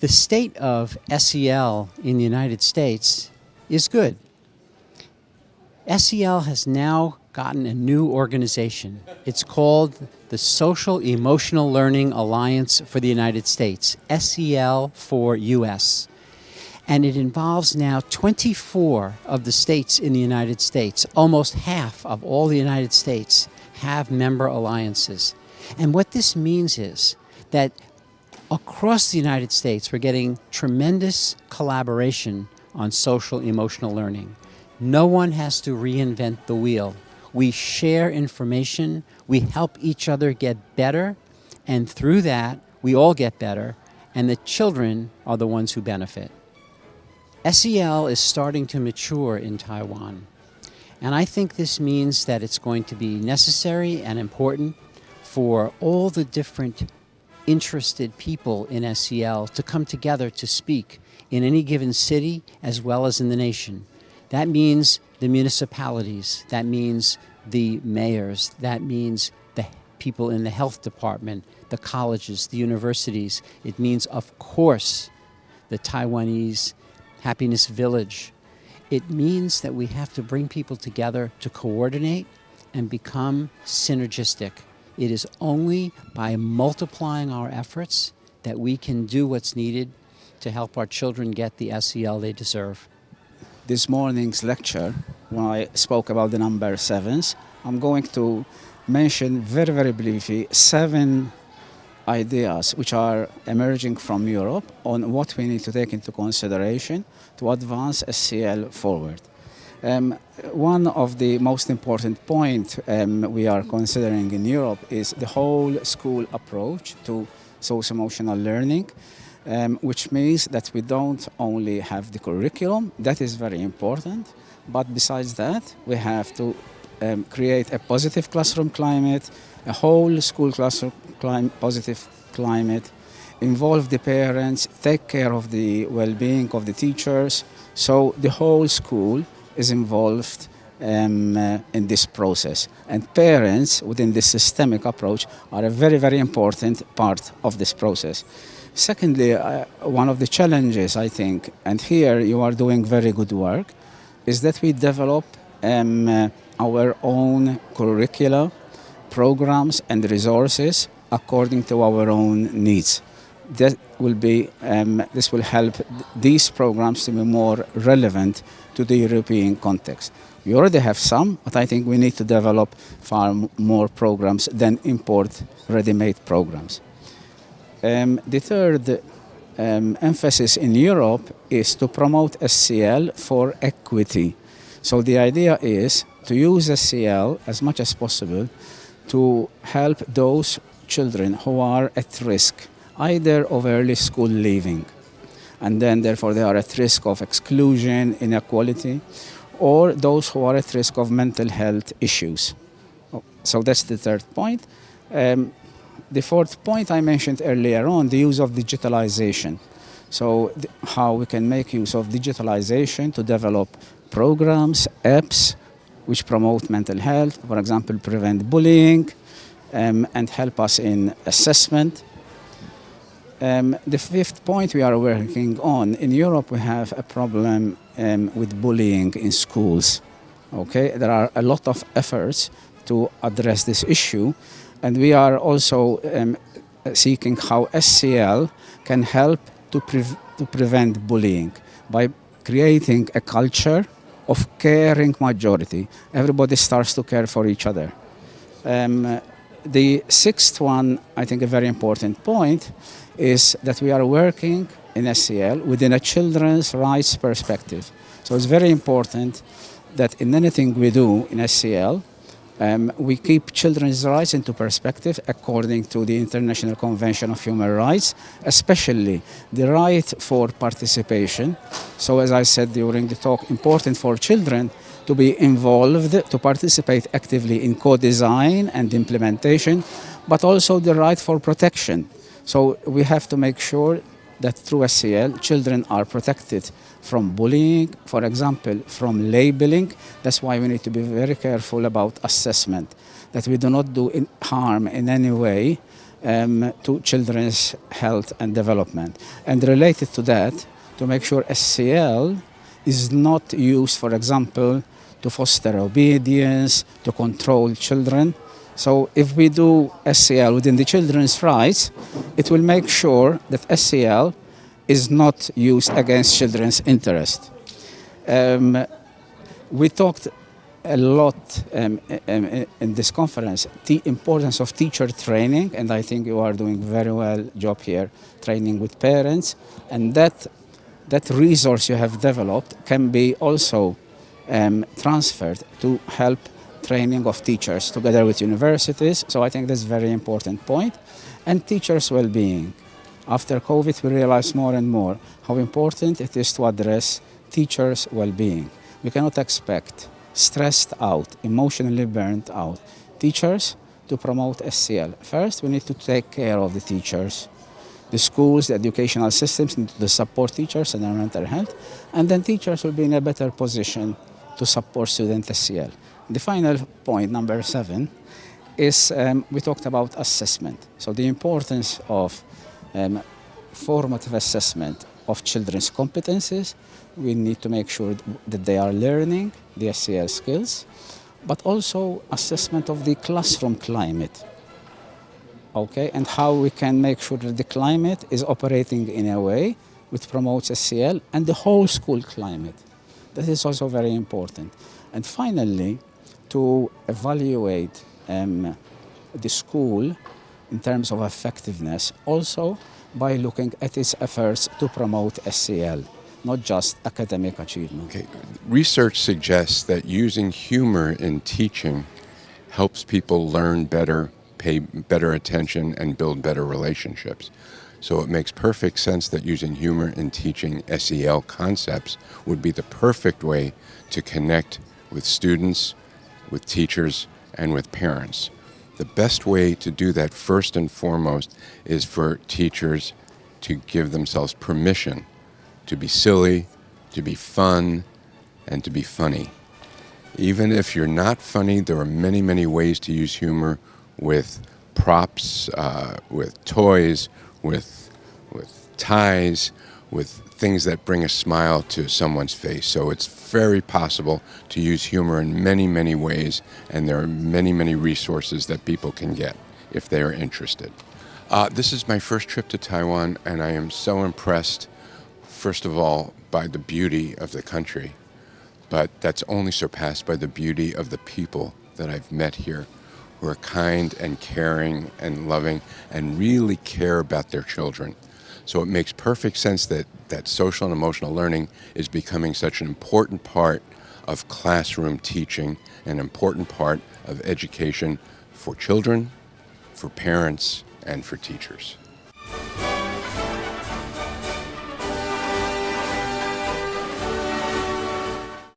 The state of SEL in the United States is good. SEL has now gotten a new organization. It's called the Social Emotional Learning Alliance for the United States, SEL for US. And it involves now 24 of the states in the United States. Almost half of all the United States have member alliances. And what this means is that across the United States, we're getting tremendous collaboration on social emotional learning. No one has to reinvent the wheel. We share information, we help each other get better, and through that, we all get better, and the children are the ones who benefit. SEL is starting to mature in Taiwan, and I think this means that it's going to be necessary and important for all the different interested people in SEL to come together to speak in any given city as well as in the nation. That means the municipalities, that means the mayors, that means the people in the health department, the colleges, the universities. It means, of course, the Taiwanese Happiness Village. It means that we have to bring people together to coordinate and become synergistic. It is only by multiplying our efforts that we can do what's needed to help our children get the SEL they deserve. This morning's lecture, when I spoke about the number sevens, I'm going to mention very, very briefly 7 ideas which are emerging from Europe on what we need to take into consideration to advance SEL forward. One of the most important points we are considering in Europe is the whole school approach to socio-emotional learning, which means that we don't only have the curriculum, that is very important, but besides that, we have to create a positive classroom climate, a whole school classroom positive climate, involve the parents, take care of the well-being of the teachers, so the whole school is involved in this process. And parents within this systemic approach are a very, very important part of this process. Secondly, one of the challenges, I think, and here you are doing very good work, is that we develop our own curricula, programs and resources according to our own needs. That will be, this will help these programs to be more relevant to the European context. We already have some, but I think we need to develop far more programs than import ready-made programs. The third emphasis in Europe is to promote SEL for equity. So the idea is to use SEL as much as possible to help those children who are at risk, either of early school leaving, and then therefore they are at risk of exclusion, inequality, or those who are at risk of mental health issues. So that's the third point. The fourth point I mentioned earlier on, the use of digitalization. So how we can make use of digitalization to develop programs, apps, which promote mental health, for example, prevent bullying, and help us in assessment. The fifth point we are working on, in Europe we have a problem with bullying in schools. Okay, there are a lot of efforts to address this issue, and we are also seeking how SEL can help to prevent bullying by creating a culture of caring majority. Everybody starts to care for each other. The sixth one, I think a very important point, is that we are working in SEL within a children's rights perspective. So it's very important that in anything we do in SEL, we keep children's rights into perspective according to the International Convention of Human Rights, especially the right for participation. So as I said during the talk, important for children to be involved, to participate actively in co-design and implementation, but also the right for protection. So we have to make sure that through SEL, children are protected from bullying, for example, from labeling. That's why we need to be very careful about assessment, that we do not do harm in any way to children's health and development. And related to that, to make sure SEL is not used, for example, to foster obedience, to control children. So if we do SEL within the children's rights, it will make sure that SEL is not used against children's interest. We talked a lot in this conference, the importance of teacher training, and I think you are doing very well job here, training with parents, and that resource you have developed can be also transferred to help training of teachers together with universities. So I think that's a very important point. And teachers' well-being. After COVID, we realize more and more how important it is to address teachers' well-being. We cannot expect stressed out, emotionally burnt out teachers to promote SEL. First, we need to take care of the teachers. The schools, the educational systems need to support teachers and their mental health, and then teachers will be in a better position to support student SEL. The final point, number 7, is we talked about assessment. So the importance of formative assessment of children's competencies. We need to make sure that they are learning the SEL skills, but also assessment of the classroom climate. Okay, and how we can make sure that the climate is operating in a way which promotes SEL and the whole school climate. That is also very important. And finally, to evaluate the school in terms of effectiveness, also by looking at its efforts to promote SEL, not just academic achievement. Okay. Research suggests that using humor in teaching helps people learn better, pay better attention, and build better relationships. So it makes perfect sense that using humor in teaching SEL concepts would be the perfect way to connect with students, with teachers, and with parents. The best way to do that, first and foremost, is for teachers to give themselves permission to be silly, to be fun, and to be funny. Even if you're not funny, there are many, many ways to use humor with props, with toys, with ties, with things that bring a smile to someone's face. So it's very possible to use humor in many, many ways, and there are many, many resources that people can get if they are interested. This is my first trip to Taiwan, and I am so impressed, first of all, by the beauty of the country, but that's only surpassed by the beauty of the people that I've met here, who are kind and caring and loving and really care about their children. So it makes perfect sense that social and emotional learning is becoming such an important part of classroom teaching, an important part of education for children, for parents, and for teachers.